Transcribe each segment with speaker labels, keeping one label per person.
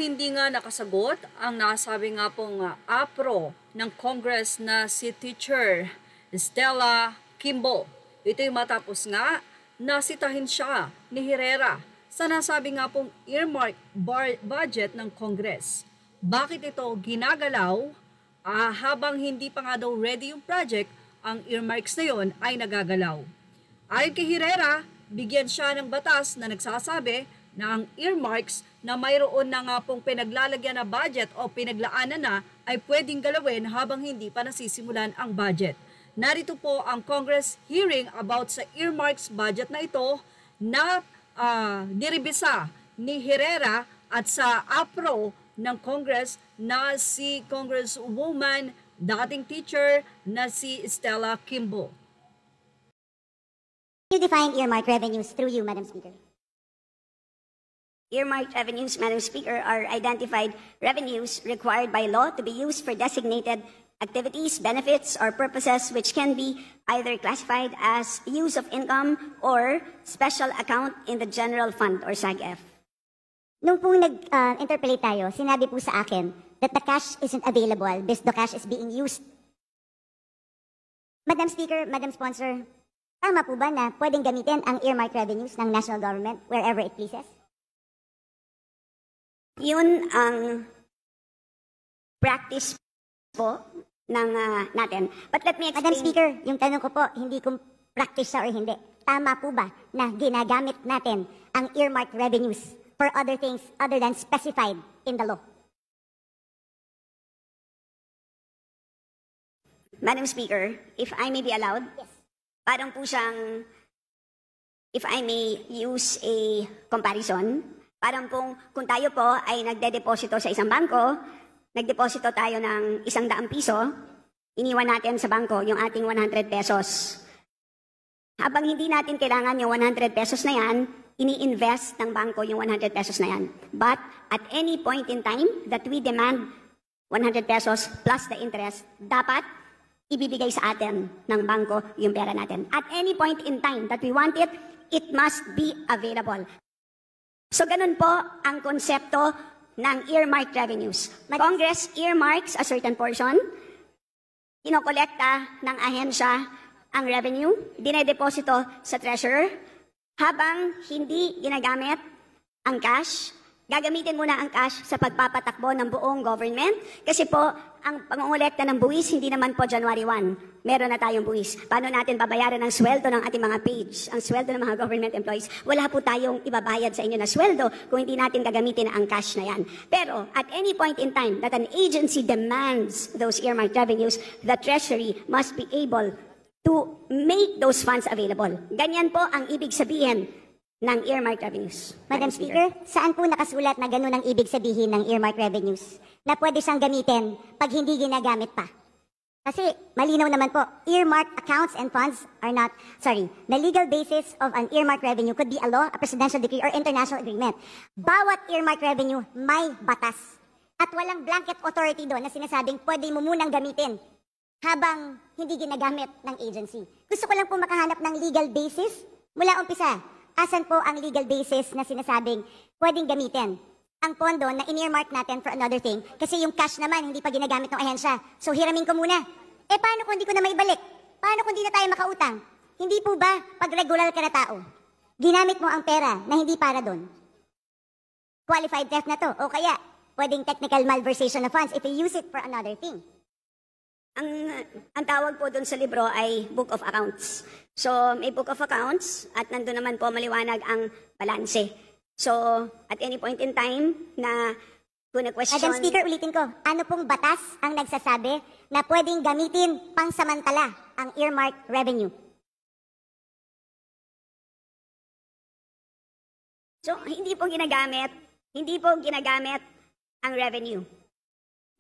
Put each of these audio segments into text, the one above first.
Speaker 1: hindi nga nakasagot ang nasabi nga pong APRO ng Congress na si Teacher Stella Kimbo. Ito'y matapos nga nasitahin siya ni Herrera sa nasabi nga pong earmark budget ng Congress. Bakit ito ginagalaw habang hindi pa nga daw ready yung project, ang earmarks na yon ay nagagalaw. Ayon kay Herrera, bigyan siya ng batas na nagsasabi na ang earmarks na mayroon na nga pong pinaglalagyan na budget o pinaglaanan na ay pwedeng galawin habang hindi pa nasisimulan ang budget. Narito po ang Congress hearing about sa earmarks budget na ito na niribisa ni Herrera at sa APRO ng Congress na si Congresswoman, dating teacher na si Stella Kimbo.
Speaker 2: You define earmark revenues through you, Madam Speaker.
Speaker 3: Earmarked revenues, Madam Speaker, are identified revenues required by law to be used for designated activities, benefits, or purposes which can be either classified as use of income or special account in the general fund or SAGF.
Speaker 2: Nung po nag-interpolate tayo, sinabi po sa akin that the cash isn't available because the cash is being used. Madam Speaker, Madam Sponsor, tama po ba na pwedeng gamitin ang earmark revenues ng national government wherever it pleases?
Speaker 3: Yun ang practice po ng natin. But let me explain.
Speaker 2: Madam Speaker, yung tanong ko po, hindi kung practice siya or hindi. Tama po ba na ginagamit natin ang earmark revenues for other things other than specified in the law?
Speaker 3: Madam Speaker, if I may be allowed,
Speaker 2: yes.
Speaker 3: Parang po siyang, if I may use a comparison, parang kung tayo po ay nagde-deposito sa isang bangko, nagdeposito tayo ng 100 piso, iniwan natin sa bangko yung ating 100 pesos. Habang hindi natin kailangan yung 100 pesos na yan, ini-invest ng bangko yung 100 pesos na yan. But at any point in time that we demand 100 pesos plus the interest, dapat ibibigay sa atin ng bangko yung pera natin. At any point in time that we want it, it must be available. So ganun po ang konsepto ng earmarked revenues. Congress earmarks a certain portion, inokolekta ng ahensya ang revenue, dinedeposito sa treasurer, habang hindi ginagamit ang cash, gagamitin muna ang cash sa pagpapatakbo ng buong government. Kasi po, ang pangongolekta ng buwis, hindi naman po January 1. Meron na tayong buwis. Paano natin babayaran ang sweldo ng ating mga page, ang sweldo ng mga government employees? Wala po tayong ibabayad sa inyo na sweldo kung hindi natin gagamitin ang cash na yan. Pero at any point in time that an agency demands those earmarked revenues, the Treasury must be able to make those funds available. Ganyan po ang ibig sabihin ng earmarked revenues.
Speaker 2: Madam Speaker, saan po nakasulat na ganun ang ibig sabihin ng earmarked revenues? Na pwede siyang gamitin pag hindi ginagamit pa. Kasi malinaw naman po, earmarked accounts and funds are not, the legal basis of an earmarked revenue could be a law, a presidential decree, or international agreement. Bawat earmarked revenue may batas. At walang blanket authority doon na sinasabing pwede mo munang gamitin habang hindi ginagamit ng agency. Gusto ko lang po makahanap ng legal basis mula umpisa. Asan po ang legal basis na sinasabing pwedeng gamitin ang pondo na in-earmark natin for another thing? Kasi yung cash naman, hindi pa ginagamit ng ahensya. So hiramin ko muna. Paano kung hindi ko na maibalik? Paano kung hindi na tayo makautang? Hindi po ba pag regular ka na tao, ginamit mo ang pera na hindi para doon? Qualified theft na to. O kaya, pwedeng technical malversation of funds if you use it for another thing.
Speaker 3: Ang tawag po doon sa libro ay Book of Accounts. So, may Book of Accounts at nandun naman po maliwanag ang balanse. So, at any point in time na kung na-question...
Speaker 2: Madam Speaker, ulitin ko, ano pong batas ang nagsasabi na pwedeng gamitin pangsamantala ang earmarked revenue?
Speaker 3: So, hindi po ginagamit ang revenue.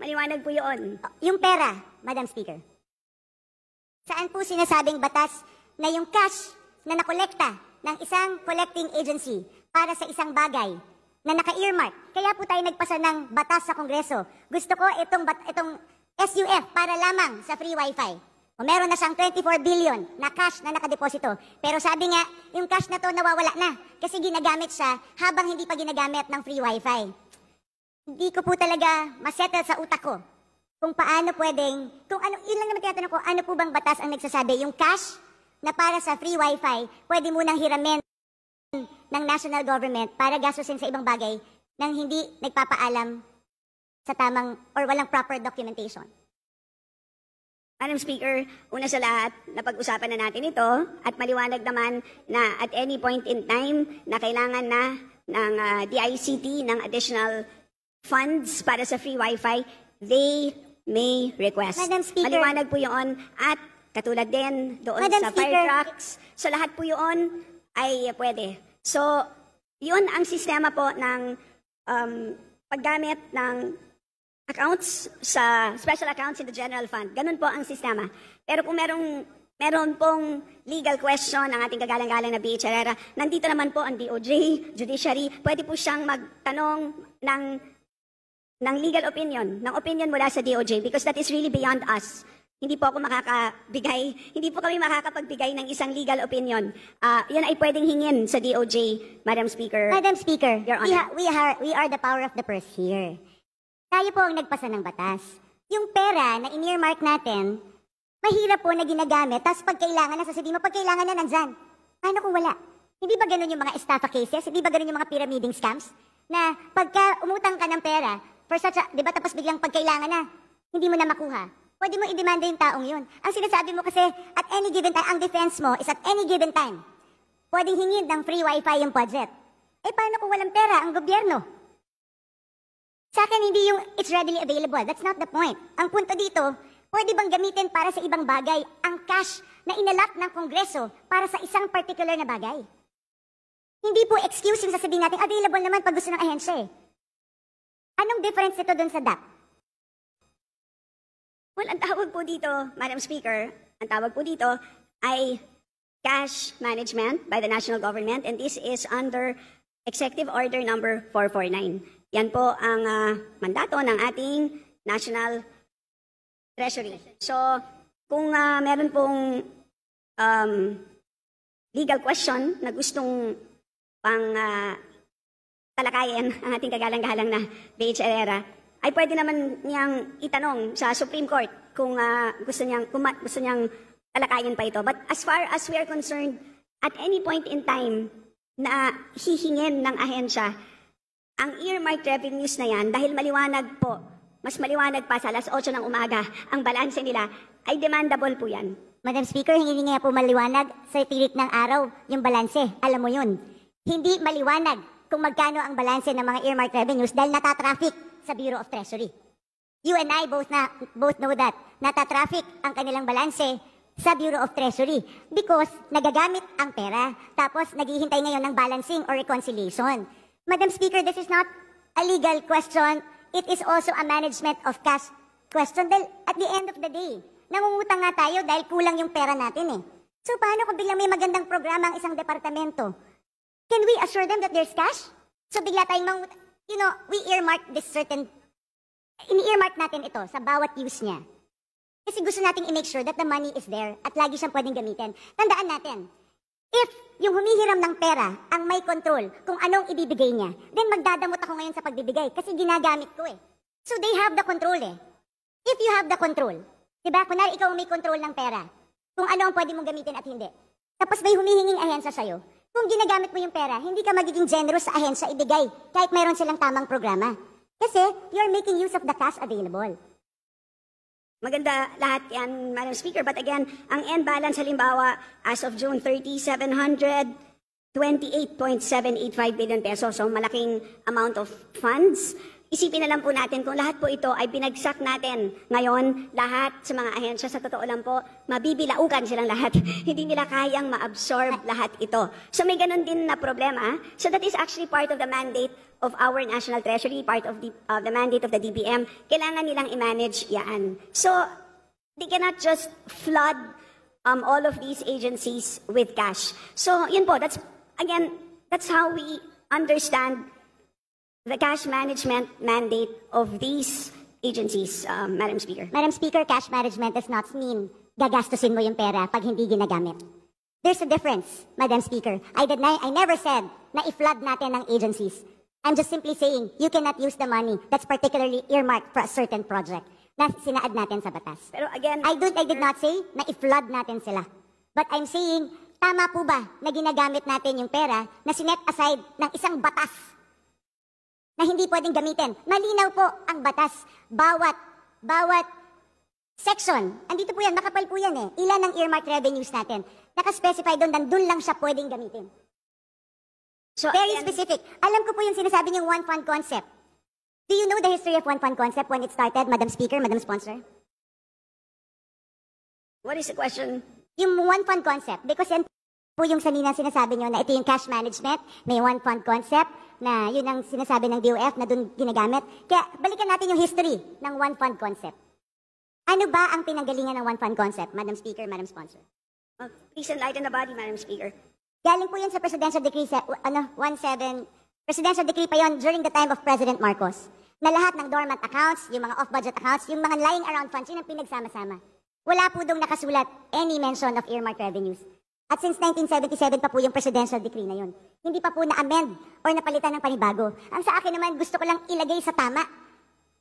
Speaker 3: Maliwanag po yun.
Speaker 2: Yung pera, Madam Speaker. Saan po sinasabing batas na yung cash na nakolekta ng isang collecting agency para sa isang bagay na naka-earmark? Kaya po tayo nagpasa ng batas sa Kongreso. Gusto ko itong SUF para lamang sa free wifi. O meron na siyang 24 billion na cash na nakadeposito. Pero sabi nga, yung cash na to nawawala na kasi ginagamit siya habang hindi pa ginagamit ng free wifi. Hindi ko po talaga masettle sa utak ko kung paano pwedeng, kung ano, yun lang naman tinatanong ko, ano po bang batas ang nagsasabi? Yung cash na para sa free wifi, pwede munang hiramin ng national government para gastusin sa ibang bagay nang hindi nagpapaalam sa tamang or walang proper documentation.
Speaker 3: Madam Speaker, una sa lahat, napag-usapan na natin ito at maliwanag naman na at any point in time na kailangan na ng DICT ng additional funds para sa free wifi, they may request.
Speaker 2: Madam Speaker.
Speaker 3: Maliwanag po yun at katulad din doon
Speaker 2: Madam
Speaker 3: sa
Speaker 2: Speaker.
Speaker 3: fire trucks. So lahat po yun ay pwede. So yun ang sistema po ng paggamit ng accounts sa special accounts in the general fund. Ganun po ang sistema. Pero kung meron pong legal question ng ating kagalang-galang na BH Herrera, nandito naman po ang DOJ, Judiciary, pwede po siyang magtanong ng legal opinion, ng opinion mula sa DOJ because that is really beyond us. Hindi po kami makakapagbigay ng isang legal opinion. Yan ay pwedeng hingin sa DOJ, Madam Speaker.
Speaker 2: Madam Speaker,
Speaker 3: Your Honor.
Speaker 2: we are the power of the purse here. Tayo po ang nagpasa ng batas. Yung pera na in-earmark natin, mahirap po na ginagamit, tapos pag kailangan na, sasabihin mo, pag kailangan na, nandyan. Paano kung wala? Hindi ba ganun yung mga estafa cases? Hindi ba ganun yung mga pyramiding scams? Na pagka umutang ka ng pera, for such a, di ba, tapos biglang pag kailangan na, hindi mo na makuha. Pwede mo i-demanda yung taong yun. Ang sinasabi mo kasi, at any given time, ang defense mo is at any given time, pwedeng hingin ng free wifi yung budget. Eh, paano kung walang pera ang gobyerno? Sa akin, hindi yung it's readily available. That's not the point. Ang punto dito, pwede bang gamitin para sa ibang bagay ang cash na inalat ng Kongreso para sa isang particular na bagay? Hindi po excuse yung sasabihin natin, available naman pag gusto ng ahensya eh. Anong difference ito dun sa DAP?
Speaker 3: Well, ang tawag po dito, Madam Speaker, ang tawag po dito ay cash management by the national government and this is under Executive Order number 449. Yan po ang mandato ng ating National Treasury. So, kung meron pong legal question na gustong pang talakayin ang ating kagalang-galang na BH Herrera, ay pwede naman niyang itanong sa Supreme Court kung gusto niyang talakayin pa ito. But as far as we are concerned, at any point in time na hihingin ng ahensya, ang earmarked revenues na yan, dahil maliwanag po, mas maliwanag pa sa alas 8 ng umaga, ang balanse nila, ay demandable po yan.
Speaker 2: Madam Speaker, hindi nga po maliwanag sa tirik ng araw yung balanse. Alam mo yun. Hindi maliwanag kung magkano ang balanse ng mga earmarked revenues dahil natatraffic sa Bureau of Treasury. You and I both know that. Natatraffic ang kanilang balanse sa Bureau of Treasury because nagagamit ang pera tapos naghihintay ngayon ng balancing or reconciliation. Madam Speaker, this is not a legal question. It is also a management of cash question. Dahil at the end of the day, nangungutang nga tayo dahil kulang yung pera natin eh. So paano kung biglang may magandang programa ang isang departamento? Can we assure them that there's cash? So bigla tayong we earmark this certain, in-earmark natin ito sa bawat use niya. Kasi gusto nating i-make sure that the money is there at lagi siyang pwedeng gamitin. Tandaan natin, if yung humihiram ng pera ang may control kung anong ibibigay niya, then magdadamot ako ngayon sa pagbibigay kasi ginagamit ko eh. So they have the control eh. If you have the control, diba? Kunwari ikaw may control ng pera, kung ano ang pwede mong gamitin at hindi. Tapos may humihinging ahensya sa'yo. Kung ginagamit mo yung pera, hindi ka magiging generous sa ahensya ibigay kahit mayroon silang tamang programa. Kasi you're making use of the cash available.
Speaker 3: Maganda lahat yan, Madam Speaker. But again, ang end balance halimbawa as of June 30, 728.785 billion pesos. So malaking amount of funds. Isipin na lang po natin kung lahat po ito ay binagsak natin ngayon, lahat sa mga ahensya, sa totoo lang po, mabibilaukan silang lahat. Hindi nila kayang ma-absorb lahat ito. So may ganun din na problema. So that is actually part of the mandate of our National Treasury, part of the mandate of the DBM. Kailangan nilang i-manage yan. So they cannot just flood all of these agencies with cash. So yun po, that's how we understand the cash management mandate of these agencies, Madam Speaker.
Speaker 2: Madam Speaker, cash management does not mean gagastusin mo yung pera pag hindi ginagamit. There's a difference, Madam Speaker. I never said na i-flood natin ang agencies. I'm just simply saying, you cannot use the money that's particularly earmarked for a certain project na sinaad natin sa batas.
Speaker 3: Pero again,
Speaker 2: I did not say na i-flood natin sila. But I'm saying, tama po ba na ginagamit natin yung pera na sinet aside ng isang batas na hindi pwedeng gamitin? Malinaw po ang batas. Bawat section, andito po yan, makapal po yan eh. Ilan ang earmarked revenues natin? Nakaspecify doon, doon lang siya pwedeng gamitin.
Speaker 3: so
Speaker 2: Very
Speaker 3: again,
Speaker 2: specific. Alam ko po yung sinasabi niyong one fund concept. Do you know the history of one fund concept when it started, Madam Speaker, Madam Sponsor?
Speaker 3: what is the question?
Speaker 2: Yung one fund concept, because yan po yung sanina sinasabi niyo na ito yung cash management, may one fund concept, na yun ang sinasabi ng DOF na doon ginagamit. Kaya balikan natin yung history ng one fund concept. Ano ba ang pinanggalingan ng one fund concept, Madam Speaker, Madam Sponsor?
Speaker 3: Please enlighten the body, Madam Speaker.
Speaker 2: Galing po yan sa Presidential Decree 17, Presidential Decree pa yon during the time of President Marcos, na lahat ng dormant accounts, yung mga off-budget accounts, yung mga lying around funds, yun ang pinagsama-sama. Wala po dong nakasulat any mention of earmarked revenues. At since 1977 pa po yung Presidential Decree na yun. Hindi pa po na-amend or napalitan ng panibago. Ang sa akin naman, gusto ko lang ilagay sa tama.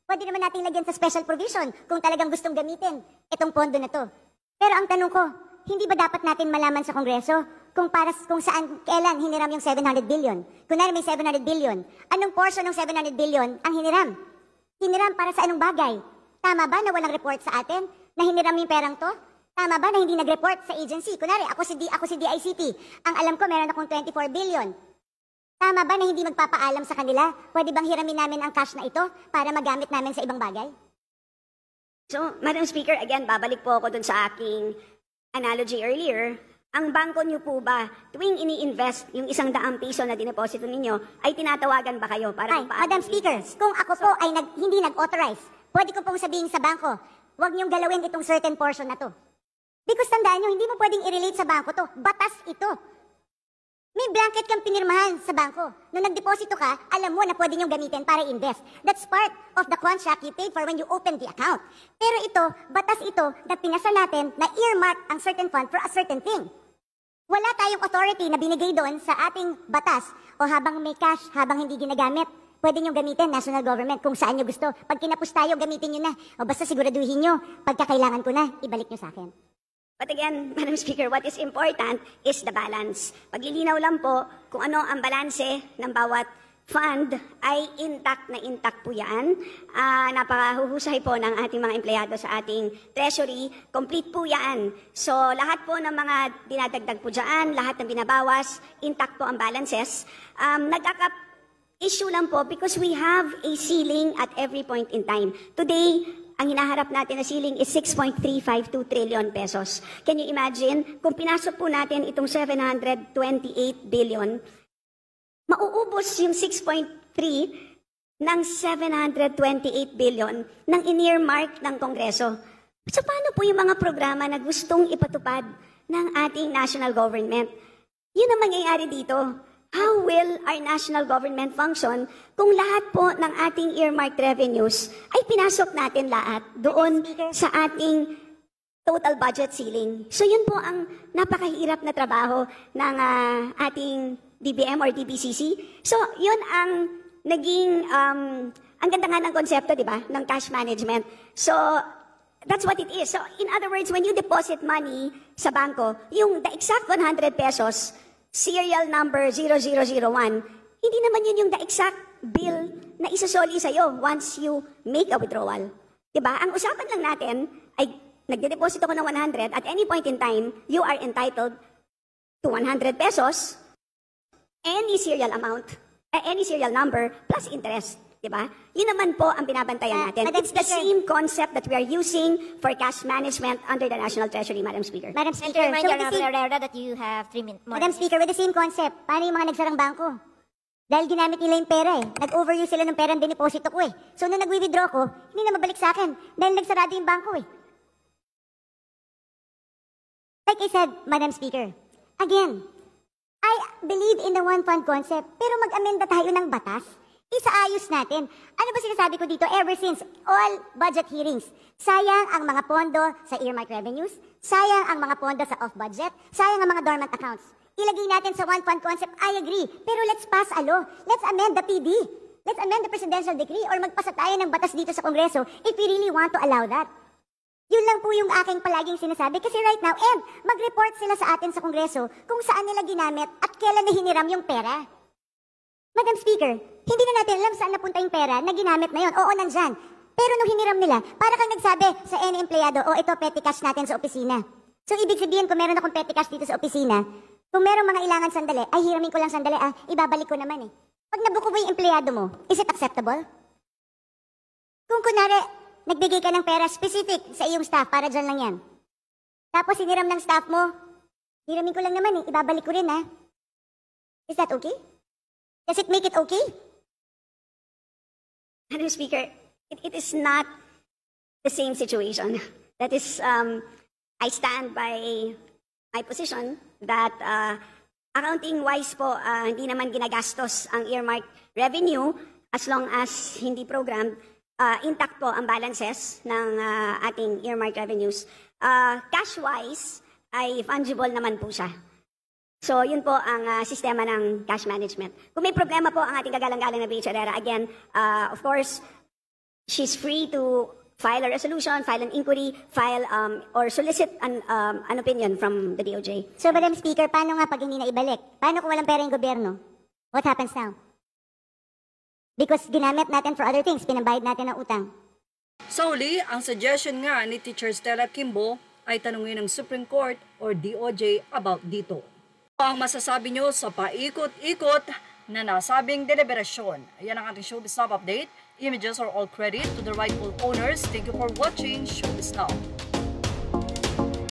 Speaker 2: Pwede naman natin lagyan sa special provision kung talagang gustong gamitin itong pondo na to. Pero ang tanong ko, hindi ba dapat natin malaman sa Kongreso kung saan, kailan hiniram yung 700 billion? Kunwari may 700 billion, anong portion ng 700 billion ang hiniram? Hiniram para sa anong bagay? Tama ba na walang report sa atin na hiniram yung perang to? Tama ba na hindi nag-report sa agency? Kunwari, ako si DICT. Ang alam ko, meron akong 24 billion. Tama ba na hindi magpapaalam sa kanila? Pwede bang hiramin namin ang cash na ito para magamit namin sa ibang bagay?
Speaker 3: So, Madam Speaker, again, babalik po ako dun sa aking analogy earlier. Ang bangko niyo po ba, tuwing ini-invest yung 100 piso na dineposito ninyo, ay tinatawagan ba kayo para
Speaker 2: Ay, Madam Speaker, kung ako po ay hindi nag-authorize, pwede ko pong sabihin sa bangko, huwag niyong galawin itong certain portion na to. Because tandaan nyo, hindi mo pwedeng i-relate sa bangko to. Batas ito. May blanket kang pinirmahan sa bangko. Nung nagdeposito ka, alam mo na pwede niyong gamitin para invest. That's part of the contract you paid for when you opened the account. Pero ito, batas ito na pinasa natin na earmark ang certain fund for a certain thing. Wala tayong authority na binigay doon sa ating batas o habang may cash, habang hindi ginagamit, pwede nyo gamitin national government kung saan nyo gusto. Pag kinapos tayo, gamitin nyo na. O basta siguraduhin nyo, pagka kailangan ko na, ibalik nyo sa akin.
Speaker 3: But again, Madam Speaker, what is important is the balance. Paglilinaw lang po kung ano ang balanse ng bawat fund ay intact na intact po yan. Napakahuhusay po ng ating mga empleyado sa ating treasury. Complete po yan. So lahat po ng mga dinadagdag po dyan, lahat ng binabawas, intact po ang balances. Issue lang po because we have a ceiling at every point in time. Today, ang hinaharap natin na ceiling is 6.352 trillion pesos. Can you imagine? Kung pinasok po natin itong 728 billion, mauubos yung 6.3 ng 728 billion ng in-earmark ng Kongreso. So paano po yung mga programa na gustong ipatupad ng ating national government? Yun ang mangyayari dito. How will our national government function kung lahat po ng ating earmarked revenues ay pinasok natin lahat doon sa ating total budget ceiling? So yun po ang napakahirap na trabaho ng ating DBM or DBCC. So yun ang naging, ang ganda nga ng konsepto, di ba, ng cash management. So that's what it is. So in other words, when you deposit money sa bangko, yung the exact 100 pesos, serial number 0001, hindi naman yun yung the exact bill na isasoli sa'yo once you make a withdrawal. Diba? Ang usapan lang natin ay nagde-deposit ako ng 100, at any point in time, you are entitled to 100 pesos, any serial amount, any serial number, plus interest. Diba? Yun naman po ang binabantayan natin. It's the same concept that we are using for cash management under the National Treasury, Madam Speaker.
Speaker 2: Madam Speaker,
Speaker 4: Remind Honorable Herrera that you have 3 minutes.
Speaker 2: Madam Speaker, with the same concept, paano yung mga nagsarang bangko? Dahil ginamit nila yung pera eh. Nag-overuse sila ng pera ng diniposito ko eh. So nung nag-withdraw ko, hindi na mabalik sa akin dahil nagsarado yung bangko eh. Like I said, Madam Speaker, again, I believe in the one fund concept, pero mag-amenda tayo ng batas. Isaayos natin. Ano ba sinasabi ko dito? Ever since all budget hearings, sayang ang mga pondo sa earmark revenues, sayang ang mga pondo sa off-budget, sayang ang mga dormant accounts. ilagay natin sa one fund concept, I agree. Pero let's pass a law. Let's amend the PD. Let's amend the presidential decree or magpasa tayo ng batas dito sa Kongreso if we really want to allow that. Yun lang po yung aking palaging sinasabi kasi right now, and mag-report sila sa atin sa Kongreso kung saan nila ginamit at kailan na hiniram yung pera. Madam Speaker, hindi na natin alam saan napunta yung pera na ginamit na yun. Oo, nandyan. Pero nung hiniram nila, para kang nagsabi sa any empleyado, ito petty cash natin sa opisina. So, ibig sabihin, kung meron akong petty cash dito sa opisina, kung merong mga ilangan sandali, ay hiramin ko lang sandali, ibabalik ko naman eh. Pag nabuko mo yung empleyado mo, is it acceptable? Kung kunwari, nagbigay ka ng pera specific sa iyong staff, para dyan lang yan. Tapos hiniram ng staff mo, hiramin ko lang naman eh, ibabalik ko rin ha. Is that okay? Does it make it okay?
Speaker 3: Madam Speaker, it is not the same situation. That is, I stand by my position that accounting-wise po, hindi naman ginagastos ang earmark revenue as long as hindi program, intact po ang balances ng ating earmark revenues. Cash-wise, ay fungible naman po siya. So, yun po ang sistema ng cash management. Kung may problema po ang ating kagalang-galang na BH Herrera, again, of course, she's free to file a resolution, file an inquiry, file or solicit an opinion from the DOJ.
Speaker 2: So, Madam Speaker, paano nga pag hindi na ibalik? Paano kung walang pera yung gobyerno? What happens now? Because ginamit natin for other things, pinabayad natin ng utang.
Speaker 1: Sa huli, ang suggestion nga ni Teacher Stella Kimbo ay tanungin ng Supreme Court or DOJ about dito. Ang masasabi nyo sa paikot-ikot na nasabing deliberasyon. Ayan ang ating Showbiz Now update. Images are all credit to the rightful owners. Thank you for watching Showbiz Now.